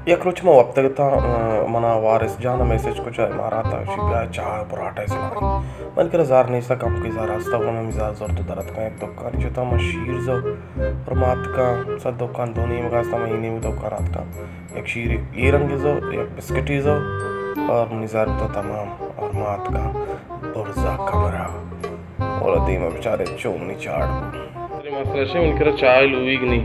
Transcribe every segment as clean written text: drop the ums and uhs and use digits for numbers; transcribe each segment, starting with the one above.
यकरुच में वक्त था मना वारिस जाना मैसेज को चाय मारा था शिका चाय पराठा इस्लामी मन कर जार नहीं सा कम की जार रास्ता वो में मिजाज और तो दरद का एक दुकान जो था मशीर जो और मात का सब दुकान दोनों में गास्ता महीने में दुकान का एक शीर ये रंग जो एक बिस्किट जो और निजार तो तमाम और मात का बुर्जा कमरा और दीमा बेचारे चोमनी चाड़ तेरे मसले से उनके चाय लुईग नहीं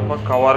apa kawar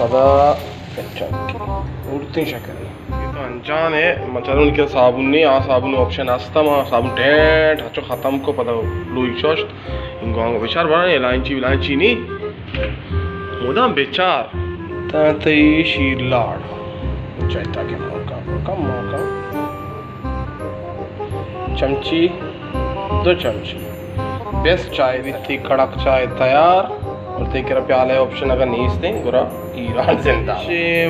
पता चंकी उड़ती शक्कर तो अनजान है मतलब उनके साबुन नहीं आ साबुन ऑप्शन आस्ता मा साबुन टेट हचो खत्म को पता लुई शोस्ट इंगोंग बेचार बना इलायची नहीं मोदा बेचार ताते शीर लाड चाहता के मौका चमची 2 चमची बेस्ट चाय भी थी कड़क चाय तैयार और तेरा प्याले ऑप्शन अगर नहीं दें गुरा ईरान जिंदा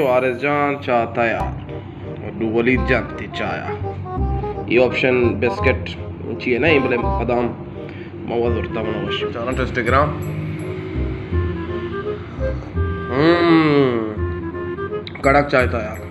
वारिस जान चाय तैयार और डुबली जानती चाय ये ऑप्शन बिस्किट चाहिए ना ये बोले बादाम मवाद उड़ता बना वश जाना तो इंस्टाग्राम कड़क चाय तैयार